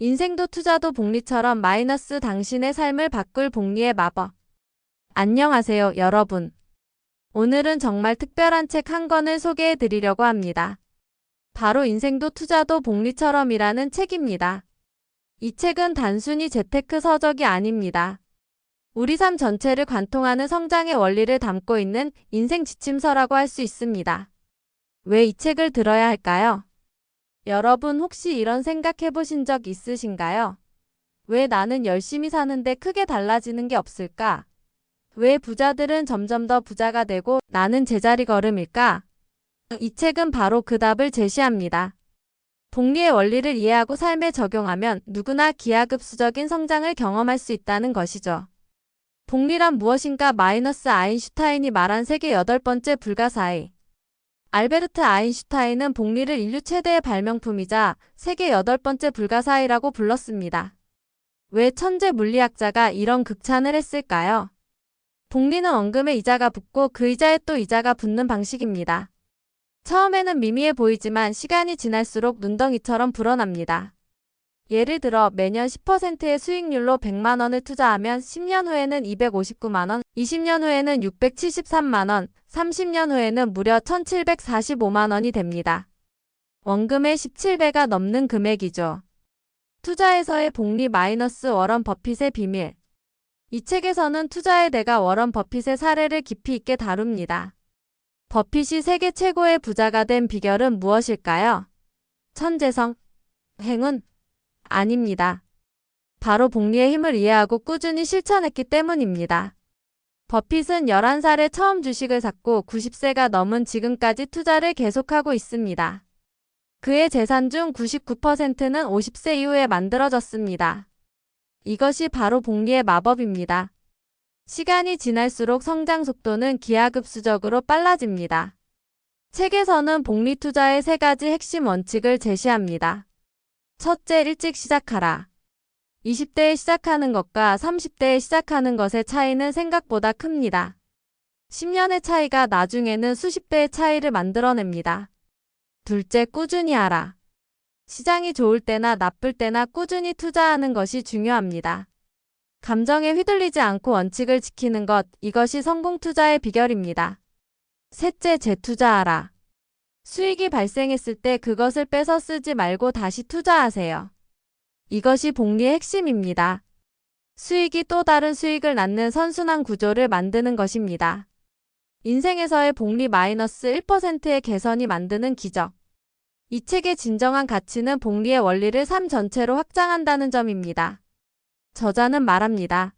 인생도 투자도 복리처럼 마이너스 당신의 삶을 바꿀 복리의 마법. 안녕하세요, 여러분. 오늘은 정말 특별한 책 한 권을 소개해 드리려고 합니다. 바로 인생도 투자도 복리처럼이라는 책입니다. 이 책은 단순히 재테크 서적이 아닙니다. 우리 삶 전체를 관통하는 성장의 원리를 담고 있는 인생 지침서라고 할 수 있습니다. 왜 이 책을 들어야 할까요? 여러분 혹시 이런 생각 해보신 적 있으신가요? 왜 나는 열심히 사는데 크게 달라지는 게 없을까? 왜 부자들은 점점 더 부자가 되고 나는 제자리 걸음일까? 이 책은 바로 그 답을 제시합니다. 복리의 원리를 이해하고 삶에 적용하면 누구나 기하급수적인 성장을 경험할 수 있다는 것이죠. 복리란 무엇인가? 마이너스 아인슈타인이 말한 세계 8번째 불가사의. 알베르트 아인슈타인은 복리를 인류 최대의 발명품이자 세계 8번째 불가사의라고 불렀습니다. 왜 천재 물리학자가 이런 극찬을 했을까요? 복리는 원금에 이자가 붙고 그 이자에 또 이자가 붙는 방식입니다. 처음에는 미미해 보이지만 시간이 지날수록 눈덩이처럼 불어납니다. 예를 들어 매년 10%의 수익률로 100만 원을 투자하면 10년 후에는 259만 원, 20년 후에는 673만 원, 30년 후에는 무려 1745만 원이 됩니다. 원금의 17배가 넘는 금액이죠. 투자에서의 복리 마이너스 워런 버핏의 비밀. 이 책에서는 투자의 대가 워런 버핏의 사례를 깊이 있게 다룹니다. 버핏이 세계 최고의 부자가 된 비결은 무엇일까요? 천재성? 행운? 아닙니다. 바로 복리의 힘을 이해하고 꾸준히 실천했기 때문입니다. 버핏은 11살에 처음 주식을 샀고 90세가 넘은 지금까지 투자를 계속하고 있습니다. 그의 재산 중 99%는 50세 이후에 만들어졌습니다. 이것이 바로 복리의 마법입니다. 시간이 지날수록 성장 속도는 기하급수적으로 빨라집니다. 책에서는 복리 투자의 3가지 핵심 원칙을 제시합니다. 첫째, 일찍 시작하라. 20대에 시작하는 것과 30대에 시작하는 것의 차이는 생각보다 큽니다. 10년의 차이가 나중에는 수십 배의 차이를 만들어냅니다. 둘째, 꾸준히 하라. 시장이 좋을 때나 나쁠 때나 꾸준히 투자하는 것이 중요합니다. 감정에 휘둘리지 않고 원칙을 지키는 것, 이것이 성공 투자의 비결입니다. 셋째, 재투자하라. 수익이 발생했을 때 그것을 뺏어 쓰지 말고 다시 투자하세요. 이것이 복리의 핵심입니다. 수익이 또 다른 수익을 낳는 선순환 구조를 만드는 것입니다. 인생에서의 복리 마이너스 1%의 개선이 만드는 기적. 이 책의 진정한 가치는 복리의 원리를 삶 전체로 확장한다는 점입니다. 저자는 말합니다.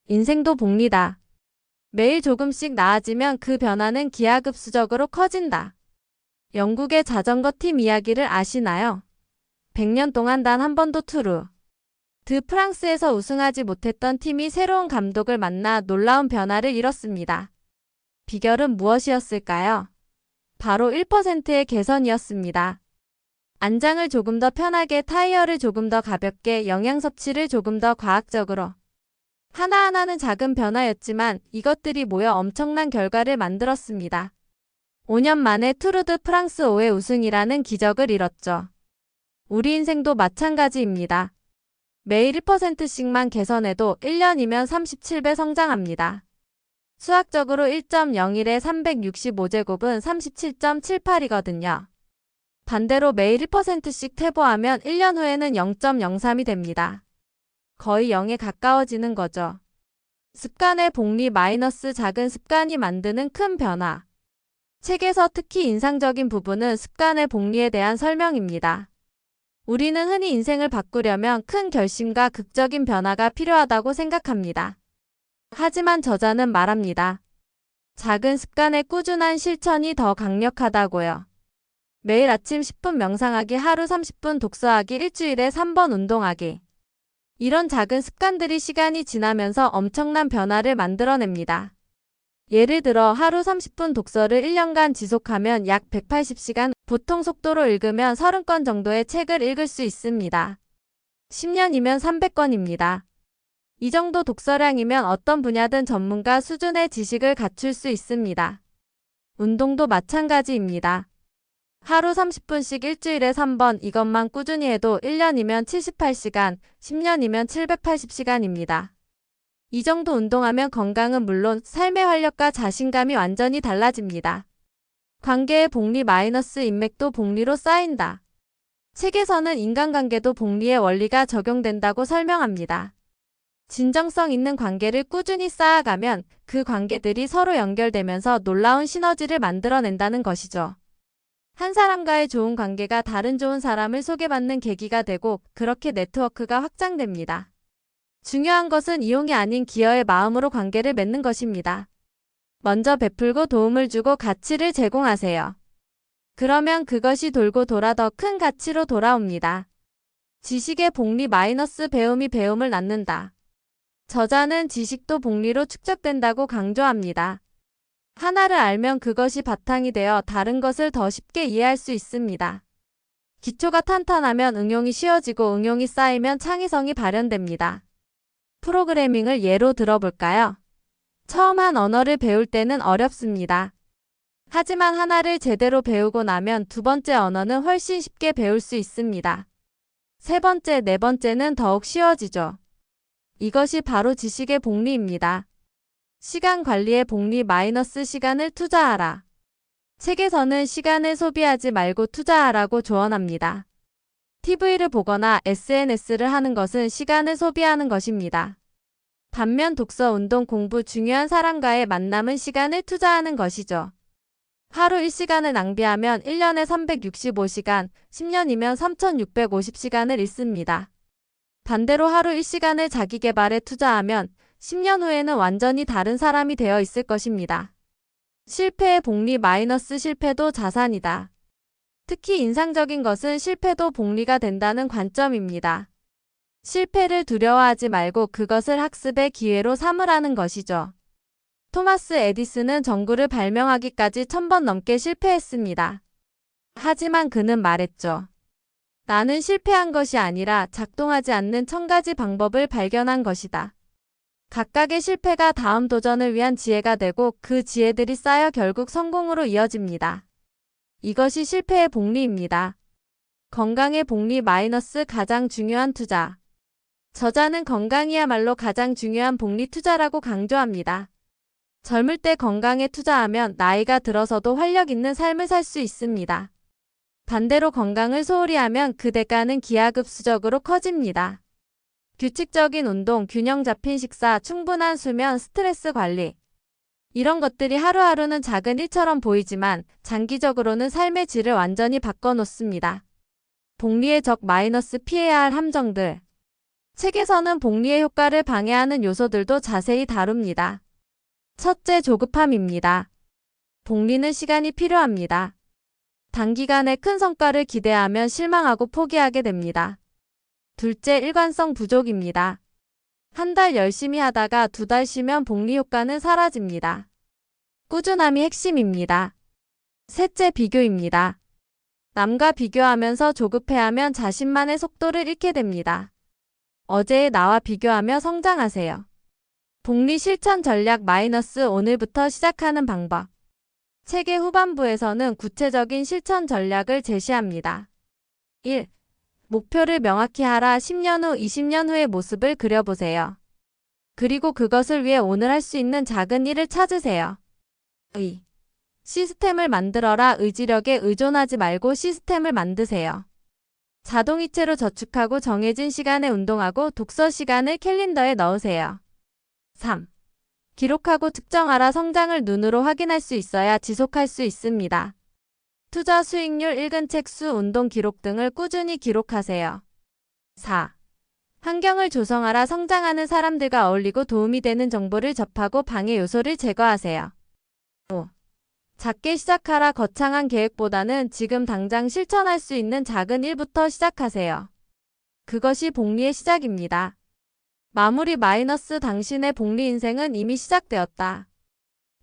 인생도 복리다. 매일 조금씩 나아지면 그 변화는 기하급수적으로 커진다. 영국의 자전거 팀 이야기를 아시나요? 100년 동안 단 한 번도 투르 드 프랑스에서 우승하지 못했던 팀이 새로운 감독을 만나 놀라운 변화를 이뤘습니다. 비결은 무엇이었을까요? 바로 1%의 개선이었습니다. 안장을 조금 더 편하게, 타이어를 조금 더 가볍게, 영양 섭취를 조금 더 과학적으로. 하나하나는 작은 변화였지만 이것들이 모여 엄청난 결과를 만들었습니다. 5년 만에 투르 드 프랑스 5회 우승이라는 기적을 이뤘죠. 우리 인생도 마찬가지입니다. 매일 1%씩만 개선해도 1년이면 37배 성장합니다. 수학적으로 1.01에 365제곱은 37.78이거든요. 반대로 매일 1%씩 퇴보하면 1년 후에는 0.03이 됩니다. 거의 0에 가까워지는 거죠. 습관의 복리 마이너스 작은 습관이 만드는 큰 변화. 책에서 특히 인상적인 부분은 습관의 복리에 대한 설명입니다. 우리는 흔히 인생을 바꾸려면 큰 결심과 극적인 변화가 필요하다고 생각합니다. 하지만 저자는 말합니다. 작은 습관의 꾸준한 실천이 더 강력하다고요. 매일 아침 10분 명상하기, 하루 30분 독서하기, 일주일에 3번 운동하기. 이런 작은 습관들이 시간이 지나면서 엄청난 변화를 만들어냅니다. 예를 들어 하루 30분 독서를 1년간 지속하면 약 180시간, 보통 속도로 읽으면 30권 정도의 책을 읽을 수 있습니다. 10년이면 300권입니다. 이 정도 독서량이면 어떤 분야든 전문가 수준의 지식을 갖출 수 있습니다. 운동도 마찬가지입니다. 하루 30분씩 일주일에 3번 이것만 꾸준히 해도 1년이면 78시간, 10년이면 780시간입니다. 이 정도 운동하면 건강은 물론 삶의 활력과 자신감이 완전히 달라집니다. 관계의 복리 마이너스 인맥도 복리로 쌓인다. 책에서는 인간관계도 복리의 원리가 적용된다고 설명합니다. 진정성 있는 관계를 꾸준히 쌓아가면 그 관계들이 서로 연결되면서 놀라운 시너지를 만들어낸다는 것이죠. 한 사람과의 좋은 관계가 다른 좋은 사람을 소개받는 계기가 되고 그렇게 네트워크가 확장됩니다. 중요한 것은 이용이 아닌 기여의 마음으로 관계를 맺는 것입니다. 먼저 베풀고 도움을 주고 가치를 제공하세요. 그러면 그것이 돌고 돌아 더 큰 가치로 돌아옵니다. 지식의 복리 마이너스 배움이 배움을 낳는다. 저자는 지식도 복리로 축적된다고 강조합니다. 하나를 알면 그것이 바탕이 되어 다른 것을 더 쉽게 이해할 수 있습니다. 기초가 탄탄하면 응용이 쉬워지고 응용이 쌓이면 창의성이 발현됩니다. 프로그래밍을 예로 들어볼까요? 처음 한 언어를 배울 때는 어렵습니다. 하지만 하나를 제대로 배우고 나면 두 번째 언어는 훨씬 쉽게 배울 수 있습니다. 세 번째, 네 번째는 더욱 쉬워지죠. 이것이 바로 지식의 복리입니다. 시간 관리의 복리 마이너스 시간을 투자하라. 책에서는 시간을 소비하지 말고 투자하라고 조언합니다. TV를 보거나 SNS를 하는 것은 시간을 소비하는 것입니다. 반면 독서, 운동, 공부, 중요한 사람과의 만남은 시간을 투자하는 것이죠. 하루 1시간을 낭비하면 1년에 365시간, 10년이면 3650시간을 잃습니다. 반대로 하루 1시간을 자기계발에 투자하면 10년 후에는 완전히 다른 사람이 되어 있을 것입니다. 실패의 복리 마이너스 실패도 자산이다. 특히 인상적인 것은 실패도 복리가 된다는 관점입니다. 실패를 두려워하지 말고 그것을 학습의 기회로 삼으라는 것이죠. 토마스 에디슨은 전구를 발명하기까지 1000번 넘게 실패했습니다. 하지만 그는 말했죠. 나는 실패한 것이 아니라 작동하지 않는 1000가지 방법을 발견한 것이다. 각각의 실패가 다음 도전을 위한 지혜가 되고 그 지혜들이 쌓여 결국 성공으로 이어집니다. 이것이 실패의 복리입니다. 건강의 복리 마이너스 가장 중요한 투자. 저자는 건강이야말로 가장 중요한 복리 투자라고 강조합니다. 젊을 때 건강에 투자하면 나이가 들어서도 활력 있는 삶을 살 수 있습니다. 반대로 건강을 소홀히 하면 그 대가는 기하급수적으로 커집니다. 규칙적인 운동, 균형 잡힌 식사, 충분한 수면, 스트레스 관리. 이런 것들이 하루하루는 작은 일처럼 보이지만 장기적으로는 삶의 질을 완전히 바꿔놓습니다. 복리의 적 마이너스 피해야 할 함정들. 책에서는 복리의 효과를 방해하는 요소들도 자세히 다룹니다. 첫째, 조급함입니다. 복리는 시간이 필요합니다. 단기간에 큰 성과를 기대하면 실망하고 포기하게 됩니다. 둘째, 일관성 부족입니다. 한 달 열심히 하다가 2달 쉬면 복리 효과는 사라집니다. 꾸준함이 핵심입니다. 셋째, 비교입니다. 남과 비교하면서 조급해하면 자신만의 속도를 잃게 됩니다. 어제의 나와 비교하며 성장하세요. 복리 실천 전략 마이너스 오늘부터 시작하는 방법. 책의 후반부에서는 구체적인 실천 전략을 제시합니다. 1. 목표를 명확히 하라. 10년 후, 20년 후의 모습을 그려보세요. 그리고 그것을 위해 오늘 할 수 있는 작은 일을 찾으세요. 2. 시스템을 만들어라. 의지력에 의존하지 말고 시스템을 만드세요. 자동이체로 저축하고 정해진 시간에 운동하고 독서 시간을 캘린더에 넣으세요. 3. 기록하고 측정하라. 성장을 눈으로 확인할 수 있어야 지속할 수 있습니다. 투자 수익률, 읽은 책 수, 운동 기록 등을 꾸준히 기록하세요. 4. 환경을 조성하라. 성장하는 사람들과 어울리고 도움이 되는 정보를 접하고 방해 요소를 제거하세요. 5. 작게 시작하라. 거창한 계획보다는 지금 당장 실천할 수 있는 작은 일부터 시작하세요. 그것이 복리의 시작입니다. 마무리 마이너스 당신의 복리 인생은 이미 시작되었다.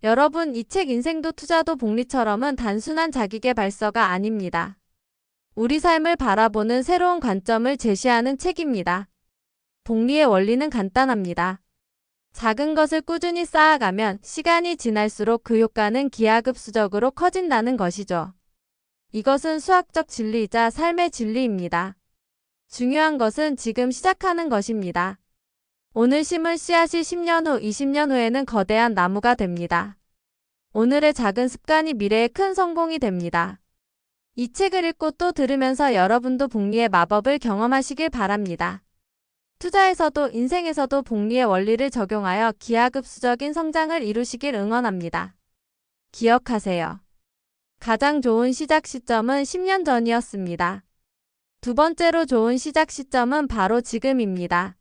여러분, 이 책 인생도 투자도 복리처럼은 단순한 자기계발서가 아닙니다. 우리 삶을 바라보는 새로운 관점을 제시하는 책입니다. 복리의 원리는 간단합니다. 작은 것을 꾸준히 쌓아가면 시간이 지날수록 그 효과는 기하급수적으로 커진다는 것이죠. 이것은 수학적 진리이자 삶의 진리입니다. 중요한 것은 지금 시작하는 것입니다. 오늘 심은 씨앗이 10년 후, 20년 후에는 거대한 나무가 됩니다. 오늘의 작은 습관이 미래의 큰 성공이 됩니다. 이 책을 읽고 또 들으면서 여러분도 복리의 마법을 경험하시길 바랍니다. 투자에서도 인생에서도 복리의 원리를 적용하여 기하급수적인 성장을 이루시길 응원합니다. 기억하세요. 가장 좋은 시작 시점은 10년 전이었습니다. 두 번째로 좋은 시작 시점은 바로 지금입니다.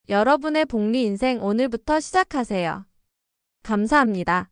여러분의 복리 인생 오늘부터 시작하세요. 감사합니다.